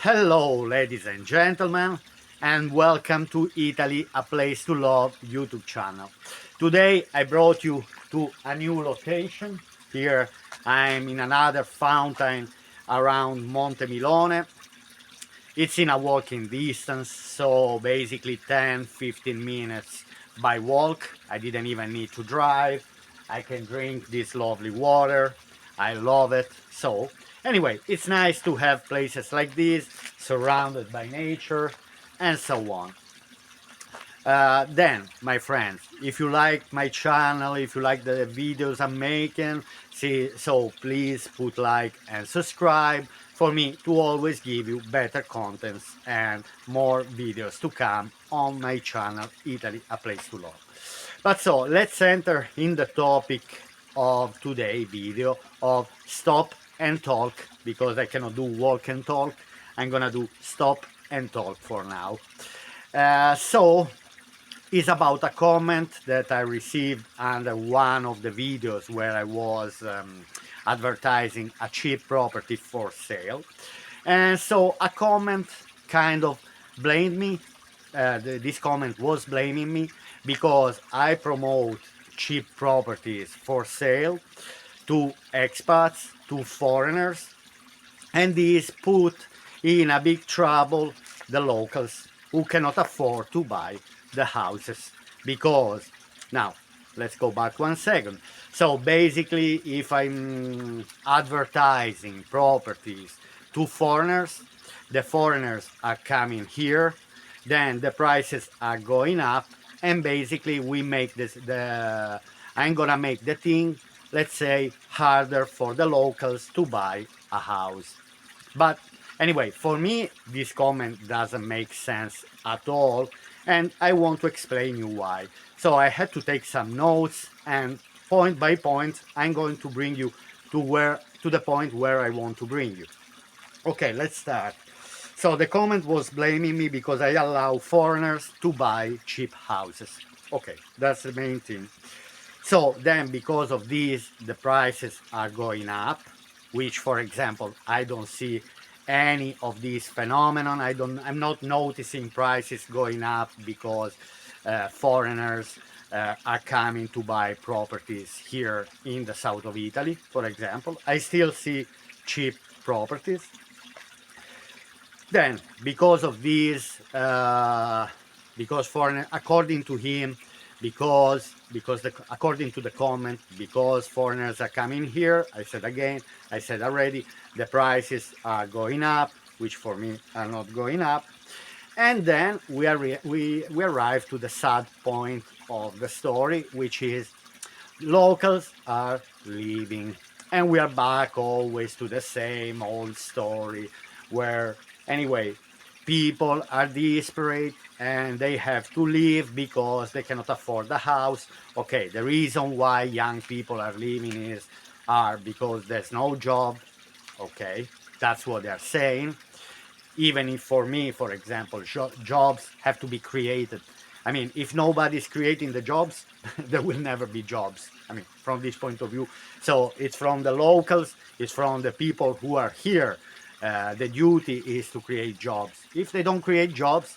Hello, ladies and gentlemen, and welcome to Italy, a place to love YouTube channel. Today I brought you to a new location. Here I'm in another fountain around Monte Milone. It's in a walking distance, so basically 10-15 minutes by walk. I didn't even need to drive. I can drink this lovely water. I love it. So anyway, it's nice to have places like this surrounded by nature and so on. Then, my friends, if you like my channel, if you like the videos I'm making, so please put like and subscribe for me to always give you better contents and more videos to come on my channel, Italy, a place to love. But so, let's enter in the topic of today's video of stop and talk, because I cannot do walk and talk. I'm gonna do stop and talk for now. So is about a comment that I received under one of the videos where I was advertising a cheap property for sale. And so a comment kind of blamed me. This comment was blaming me because I promote cheap properties for sale to expats, to foreigners, and this put in a big trouble the locals who cannot afford to buy the houses. Because now let's go back 1 second. So basically, if I'm advertising properties to foreigners, the foreigners are coming here, then the prices are going up, and basically we make this the I'm gonna make the thing, let's say, harder for the locals to buy a house. But anyway, for me, this comment doesn't make sense at all, and I want to explain you why. So I had to take some notes, and point by point, I'm going to bring you to the point where I want to bring you. Okay, let's start. So the comment was blaming me because I allow foreigners to buy cheap houses. Okay, that's the main thing. So then, because of this, the prices are going up, which, for example, I don't see any of these phenomenon. I'm not noticing prices going up because foreigners are coming to buy properties here in the south of Italy, for example. I still see cheap properties. Then, because of this, because foreign, according to him, according to the comment, because foreigners are coming here, I said again, I said already, the prices are going up, which for me are not going up. And then we arrive to the sad point of the story, which is locals are leaving, and we are back always to the same old story where, anyway, people are desperate and they have to leave because they cannot afford the house. Okay, the reason why young people are leaving are because there's no job. Okay, that's what they're saying. Even if, for me, for example, jobs have to be created. I mean, if nobody's creating the jobs, there will never be jobs. I mean, from this point of view. So it's from the locals, it's from the people who are here. The duty is to create jobs. If they don't create jobs,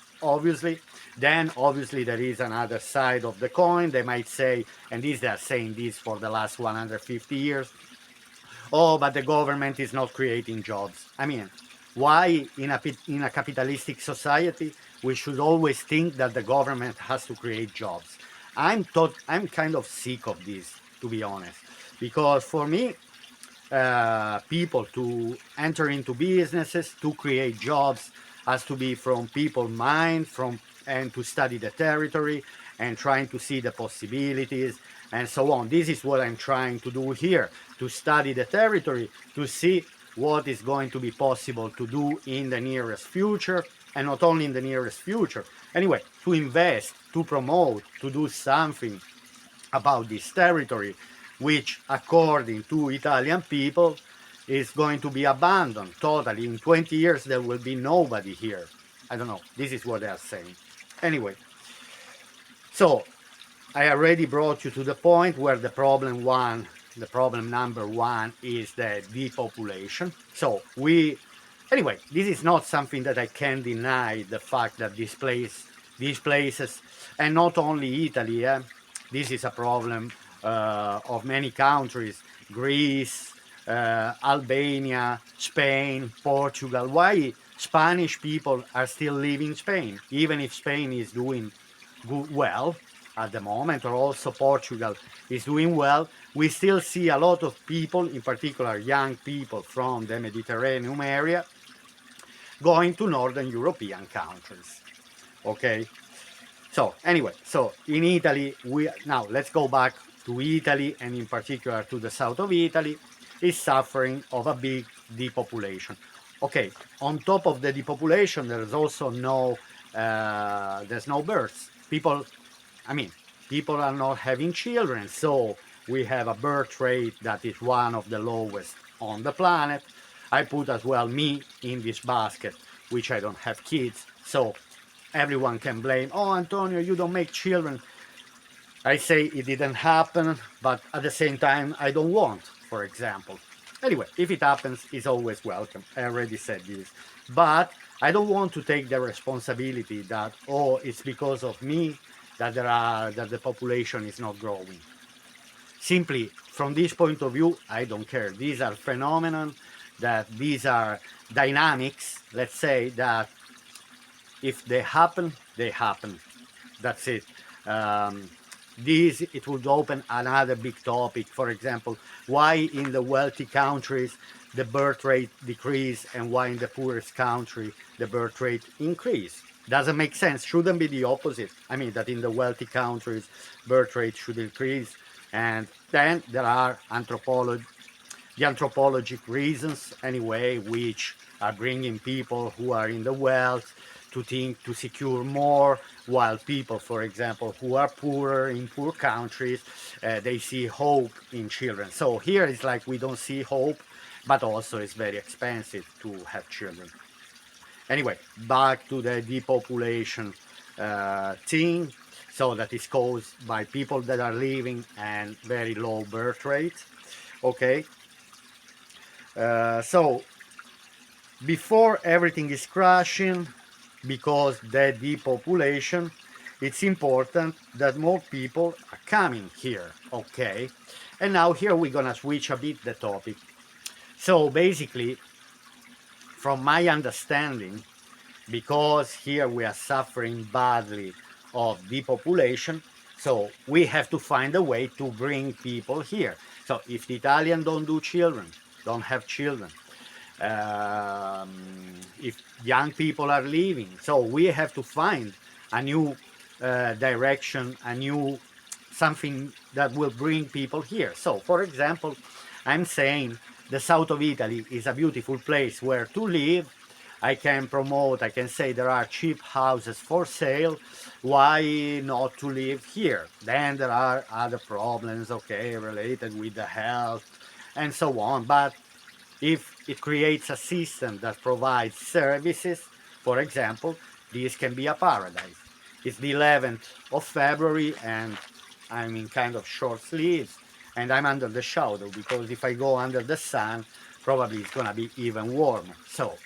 then obviously there is another side of the coin. They might say, and they are saying this for the last 150 years, oh, but the government is not creating jobs. I mean, why in a capitalistic society we should always think that the government has to create jobs? I'm kind of sick of this, to be honest, because for me, people to enter into businesses, to create jobs, has to be from people mind, and to study the territory and trying to see the possibilities and so on. This is what I'm trying to do here, to study the territory, to see what is going to be possible to do in the nearest future, and not only in the nearest future. Anyway, to invest, to promote, to do something about this territory, which, according to Italian people, is going to be abandoned totally. In 20 years, there will be nobody here. I don't know. This is what they are saying. Anyway, so I already brought you to the point where the problem number one is the depopulation. So we Anyway, this is not something that I can deny, the fact that these places, and not only Italy, this is a problem of many countries, Greece, Albania, Spain, Portugal. Why Spanish people are still living Spain, even if Spain is doing well at the moment, or also Portugal is doing well, we still see a lot of people, in particular young people from the Mediterranean area, going to Northern European countries. Okay, so anyway, so in Italy, now let's go back to Italy, and in particular to the south of Italy, is suffering of a big depopulation. Okay, on top of the depopulation, there's also there's no births. I mean, people are not having children, so we have a birth rate that is one of the lowest on the planet. I put as well me in this basket, which I don't have kids, so everyone can blame, oh, Antonio, you don't make children. I say it didn't happen, but at the same time, I don't want, for example. Anyway, if it happens, it's always welcome. I already said this. But I don't want to take the responsibility that, oh, it's because of me that the population is not growing. Simply, from this point of view, I don't care. These are phenomena, that these are dynamics, let's say, that if they happen, they happen. That's it. Um, it would open another big topic. For example, why in the wealthy countries the birth rate decrease, and why in the poorest country the birth rate increase? Doesn't make sense. Shouldn't be the opposite. I mean, that in the wealthy countries birth rate should increase. And then there are the anthropologic reasons anyway, which are bringing people who are in the wealth to think to secure more, while people, for example, who are poorer in poor countries, they see hope in children. So here it's like we don't see hope, but also it's very expensive to have children. Anyway, back to the depopulation thing. So that is caused by people that are living and very low birth rate. Okay, so before everything is crashing, because the depopulation, it's important that more people are coming here. Okay, and now here we're gonna switch a bit the topic. So basically, from my understanding, because here we are suffering badly of depopulation, so we have to find a way to bring people here. So if the Italians don't have children, um, if young people are leaving, so we have to find a new direction, a new something that will bring people here. So for example, I'm saying the south of Italy is a beautiful place where to live. I can say there are cheap houses for sale. Why not to live here? Then there are other problems, okay, related with the health and so on. But if it creates a system that provides services, for example, this can be a paradise. It's the 11th of February, and I'm in kind of short sleeves, and I'm under the shadow, because if I go under the sun, probably it's gonna be even warmer. So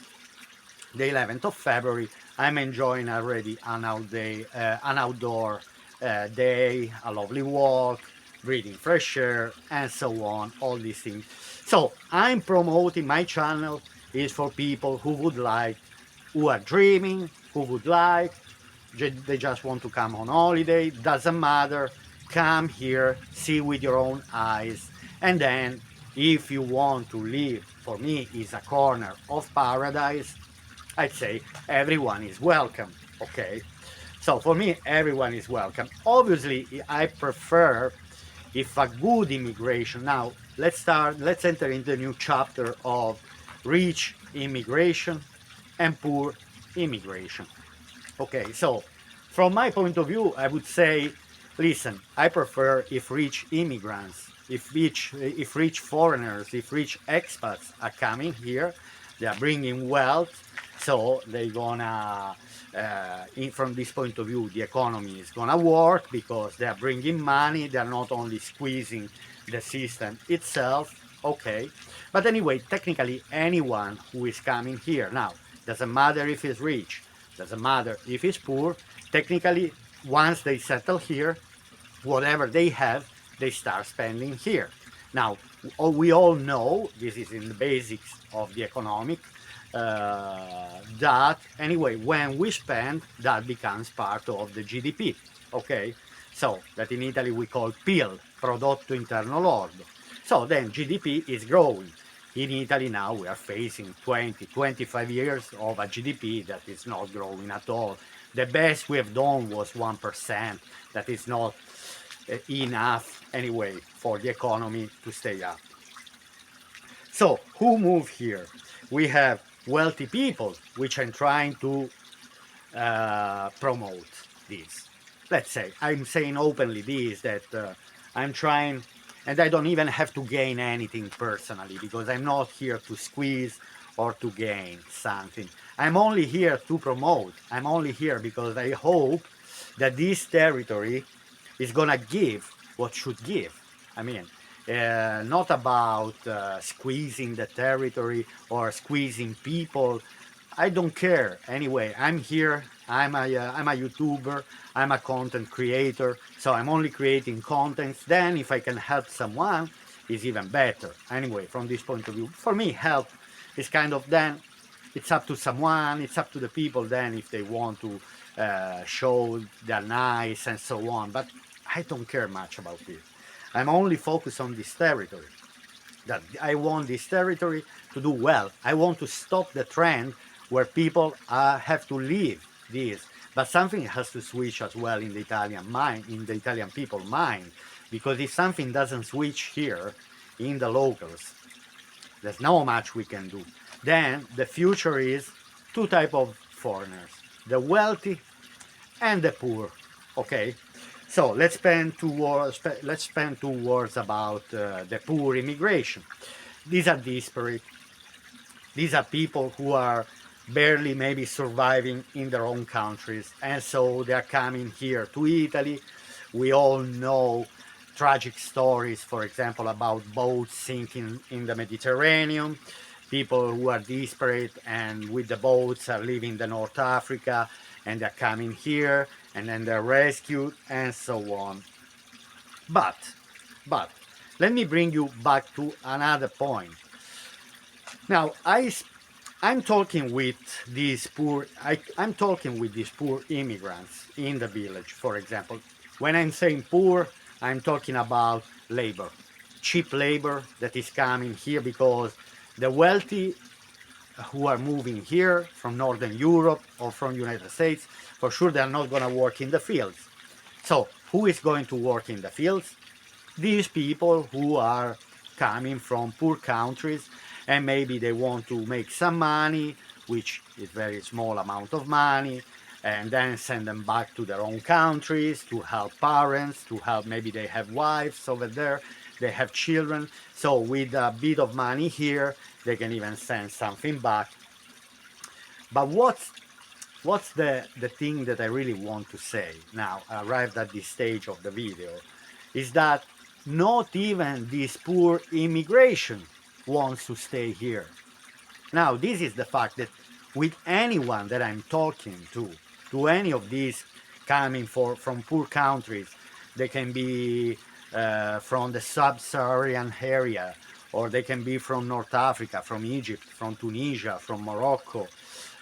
the 11th of February, I'm enjoying already an outdoor day, a lovely walk, breathing fresh air, and so on, all these things. So I'm promoting my channel is for people who are dreaming, who would like, they just want to come on holiday, doesn't matter, come here, see with your own eyes, and then if you want to live, for me, is a corner of paradise, I'd say everyone is welcome, okay? So for me, everyone is welcome. Obviously, I prefer if a good immigration. Now, let's enter into a new chapter of rich immigration and poor immigration. Okay, so from my point of view, I would say, listen, I prefer if rich immigrants, if rich foreigners, if rich expats are coming here, they are bringing wealth, so they're gonna, from this point of view, the economy is gonna work because they are bringing money. They are not only squeezing the system itself. Okay, but anyway, technically anyone who is coming here now, doesn't matter if he's rich, doesn't matter if he's poor, technically once they settle here, whatever they have, they start spending here. Now, we all know, this is in the basics of the economic, that anyway, when we spend, that becomes part of the GDP. Okay, so that in Italy we call PIL, Prodotto Interno Lordo. So then GDP is growing. In Italy now we are facing 20, 25 years of a GDP that is not growing at all. The best we have done was 1%. That is not enough anyway for the economy to stay up. So who moved here? We have wealthy people, which I'm trying to promote this. Let's say I'm saying openly this, that I'm trying, and I don't even have to gain anything personally, because I'm not here to squeeze or to gain something. I'm only here to promote. I'm only here because I hope that this territory is gonna give what should give. I mean, not about squeezing the territory or squeezing people. I don't care. Anyway, I'm here. I'm a YouTuber. I'm a content creator. So I'm only creating content. Then, if I can help someone, is even better. Anyway, from this point of view, for me, help is kind of then. It's up to someone. It's up to the people then if they want to show they're nice and so on. But I don't care much about this. I'm only focused on this territory. That I want this territory to do well. I want to stop the trend where people have to leave this. But something has to switch as well in the Italian mind, in the Italian people mind, because if something doesn't switch here in the locals, there's not much we can do. Then the future is two type of foreigners: the wealthy and the poor. Okay, so let's spend 2 words about the poor immigration. These are disparate. These are people who are barely maybe surviving in their own countries, and so they're coming here to Italy. We all know tragic stories, for example, about boats sinking in the Mediterranean, people who are desperate and with the boats are leaving the North Africa and they're coming here and then they're rescued and so on. But, but, let me bring you back to another point. Now, I'm talking with these I'm talking with these poor immigrants in the village, for example. When I'm saying poor, I'm talking about labor, cheap labor that is coming here because the wealthy who are moving here from Northern Europe or from United States, for sure they're not going to work in the fields. So who is going to work in the fields? These people who are coming from poor countries and maybe they want to make some money, which is very small amount of money, and then send them back to their own countries to help parents, to help, maybe they have wives over there, they have children. So with a bit of money here, they can even send something back. But what's the thing that I really want to say now, arrived at this stage of the video, is that not even this poor immigration wants to stay here. Now, this is the fact that with anyone that I'm talking to any of these coming from poor countries, they can be from the sub-Saharan area, or they can be from North Africa, from Egypt, from Tunisia, from Morocco.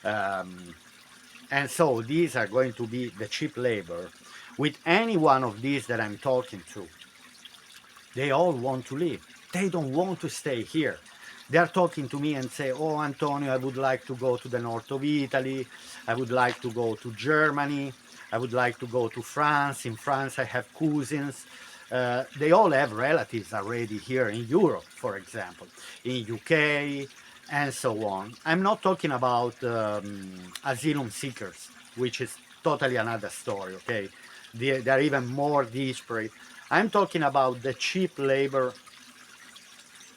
And so these are going to be the cheap labor. With any one of these that I'm talking to, they all want to leave. They don't want to stay here. They are talking to me and say, oh, Antonio, I would like to go to the north of Italy. I would like to go to Germany. I would like to go to France. In France, I have cousins. They all have relatives already here in Europe, for example, in UK, and so on. I'm not talking about asylum seekers, which is totally another story, okay? They're even more desperate. I'm talking about the cheap labor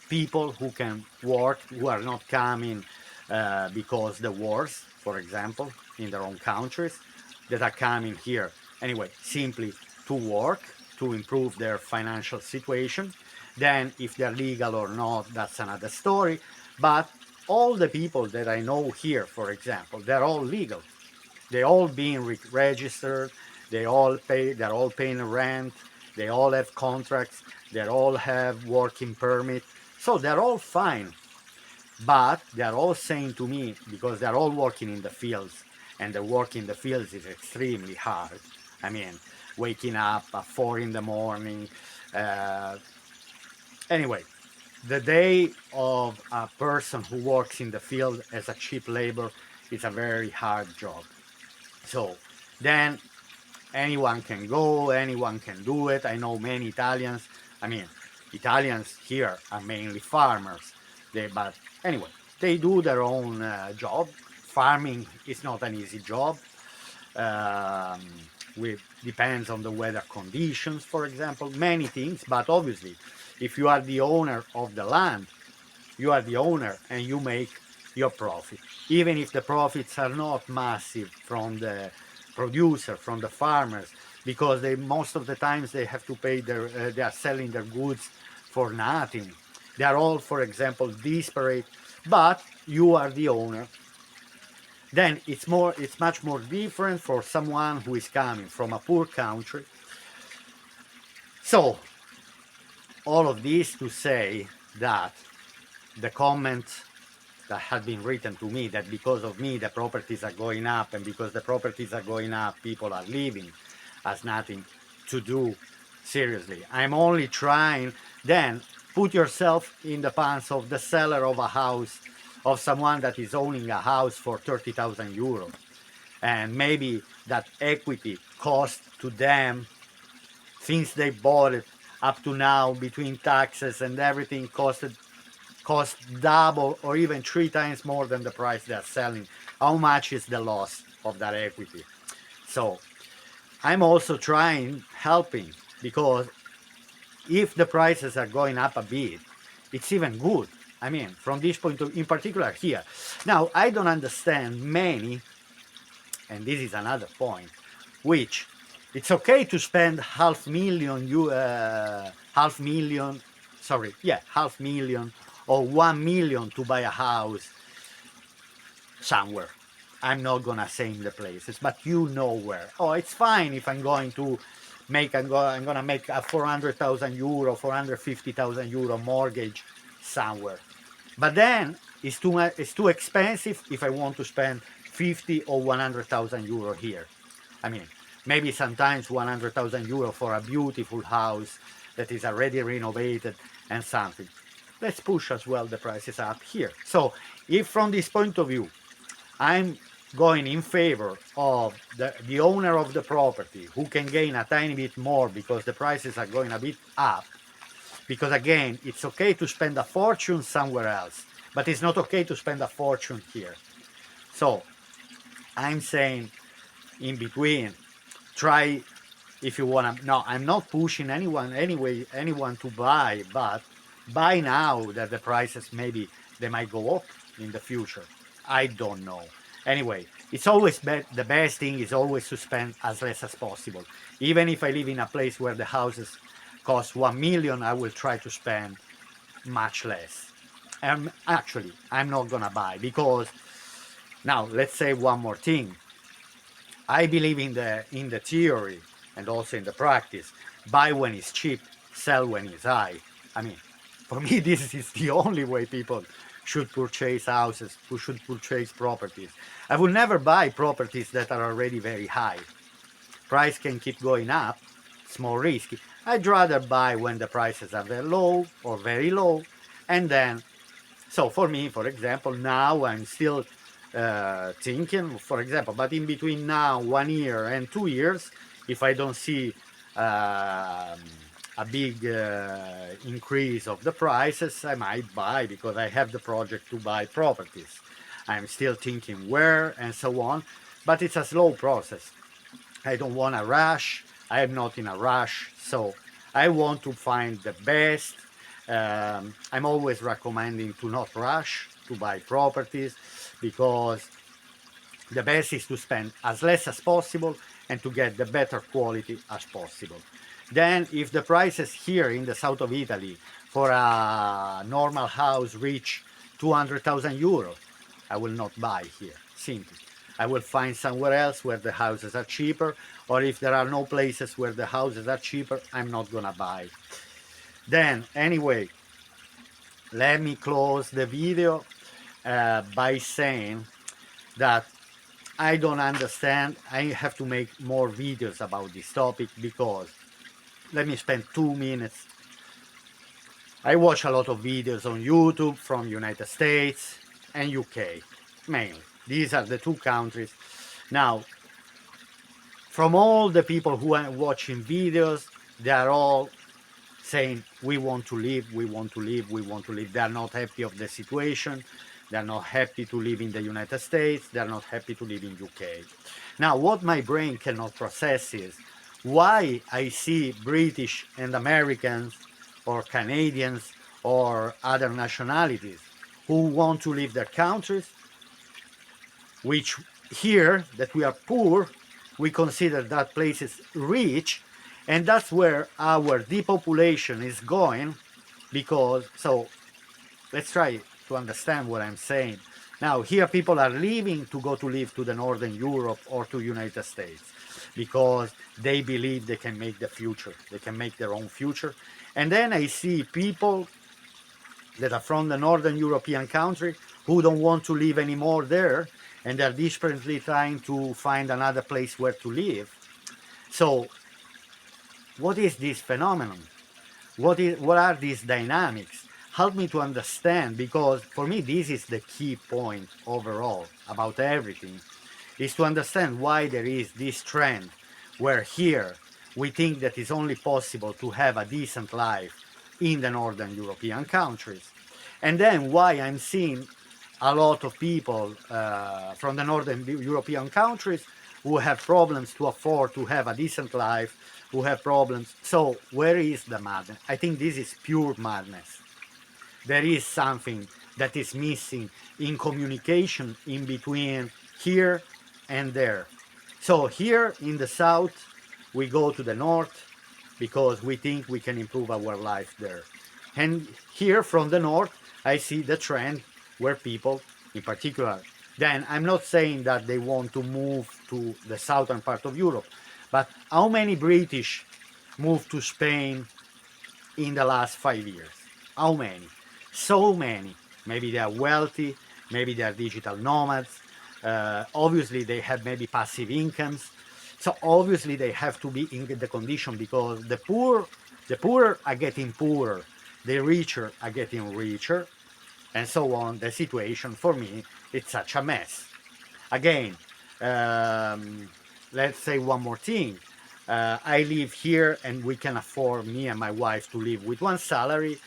people who can work, who are not coming because the wars, for example, in their own countries, that are coming here anyway, simply to work, to improve their financial situation. Then if they're legal or not, that's another story. But all the people that I know here, for example, they're all legal. They all being registered. They're all paying rent. They all have contracts. They all have working permit. So they're all fine. But they're all saying to me, because they're all working in the fields, and the work in the fields is extremely hard. I mean, waking up at 4 in the morning. Uh, anyway, the day of a person who works in the field as a cheap labor is a very hard job. So then anyone can go, anyone can do it. I know many Italians. I mean, Italians here are mainly farmers. But anyway, they do their own job. Farming is not an easy job. Um, with depends on the weather conditions, for example, many things. But obviously, if you are the owner of the land, you are the owner and you make your profit, even if the profits are not massive from the producer, from the farmers, because they most of the times they have to pay they are selling their goods for nothing. They are all, for example, desperate, but you are the owner. Then it's much more different for someone who is coming from a poor country. So all of this to say that the comments that had been written to me, that because of me the properties are going up, and because the properties are going up people are leaving, has nothing to do seriously. I'm only trying. Then put yourself in the pants of the seller of a house, of someone that is owning a house for 30,000 euros, and maybe that equity cost to them since they bought it up to now, between taxes and everything, cost double or even 3 times more than the price they're selling. How much is the loss of that equity? So I'm also trying, helping, because if the prices are going up a bit, it's even good. I mean, from this point of, in particular here. Now, I don't understand many, and this is another point, which it's okay to spend half million or 1 million to buy a house somewhere. I'm not gonna say in the places, but you know where. Oh, it's fine if I'm going to I'm gonna make a 400,000 euro, 450,000 euro mortgage somewhere. But then it's too expensive if I want to spend 50 or 100,000 euro here. I mean, maybe sometimes 100,000 euro for a beautiful house that is already renovated and something. Let's push as well the prices up here. So if from this point of view, I'm going in favor of the owner of the property, who can gain a tiny bit more because the prices are going a bit up, because again, it's okay to spend a fortune somewhere else, but it's not okay to spend a fortune here. So I'm saying in between, try, if you want to. No, I'm not pushing anyone to buy, but buy now that the prices, maybe they might go up in the future. I don't know. Anyway, it's always the best thing is always to spend as less as possible. Even if I live in a place where the houses cost 1 million, I will try to spend much less. And actually, I'm not gonna buy, because now let's say one more thing. I believe in the theory and also in the practice. Buy when it's cheap, sell when it's high. I mean, for me, this is the only way people should purchase houses, who should purchase properties. I will never buy properties that are already very high. Price can keep going up, it's more risky. I'd rather buy when the prices are very low or very low, and then, so for me, for example, now I'm still thinking, for example, but in between now 1 year and 2 years, if I don't see a big increase of the prices, I might buy, because I have the project to buy properties. I'm still thinking where and so on, but it's a slow process. I don't want to rush. I am not in a rush, so I want to find the best. I'm always recommending to not rush to buy properties, because The best is to spend as less as possible and to get the better quality as possible. Then if the prices here in the south of Italy for a normal house reach 200,000 euros, I will not buy here, simply. I will find somewhere else where the houses are cheaper, or if there are no places where the houses are cheaper, I'm not gonna buy. Then, anyway, let me close the video by saying that I don't understand. I have to make more videos about this topic because, let me spend 2 minutes. I watch a lot of videos on YouTube from United States and UK, mainly. These are the two countries. Now, from all the people who are watching videos, they are all saying, we want to live, we want to live, we want to live. They are not happy of the situation. They are not happy to live in the United States. They are not happy to live in UK. Now, what my brain cannot process is why I see British and Americans or Canadians or other nationalities who want to leave their countries, which here that we are poor, we consider that places rich, and that's where our depopulation is going. Because, so let's try to understand what I'm saying. Now here people are leaving to go to live to the Northern Europe or to United States because they believe they can make the future, they can make their own future. And then I see people that are from the Northern European country who don't want to live anymore there, and they're desperately trying to find another place where to live. So what is this phenomenon? What are these dynamics? Help me to understand, because for me this is the key point overall about everything, is to understand why there is this trend where here we think that it's only possible to have a decent life in the Northern European countries, and then why I'm seeing a lot of people from the Northern European countries who have problems to afford to have a decent life, who have problems. So where is the madness? I think this is pure madness. There is something that is missing in communication in between here and there. So here in the south, we go to the north because we think we can improve our life there. And here from the north, I see the trend where people, in particular, then I'm not saying that they want to move to the southern part of Europe, but how many British moved to Spain in the last 5 years? How many? So many. Maybe they are wealthy, maybe they are digital nomads, obviously they have maybe passive incomes, so obviously they have to be in the condition, because the poorer are getting poorer, the richer are getting richer, and so on. The situation for me, it's such a mess. Again, let's say one more thing. I live here and we can afford, me and my wife, to live with one salary.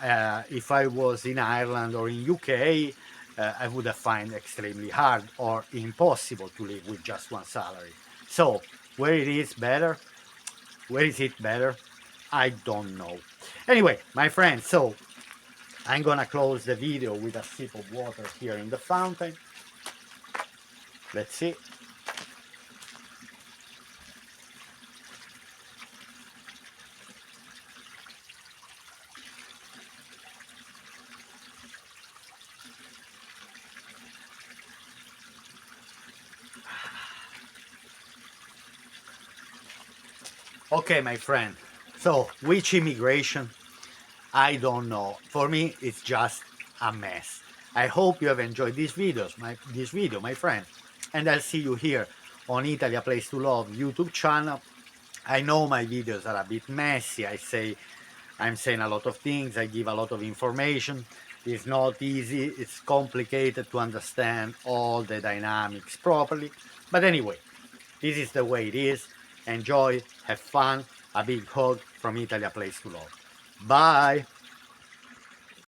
If I was in Ireland or in UK, I would have found extremely hard or impossible to live with just one salary. So where it is better? Where is it better? I don't know. Anyway, my friends, so I'm gonna close the video with a sip of water here in the fountain. Let's see. Okay, my friend. So, which immigration? I don't know. For me, it's just a mess. I hope you have enjoyed this video, my friend. And I'll see you here on Italy, a Place to Love YouTube channel. I know my videos are a bit messy. I'm saying a lot of things. I give a lot of information. It's not easy. It's complicated to understand all the dynamics properly. But anyway, this is the way it is. Enjoy, have fun. A big hug from Italy, a Place to Love. Bye.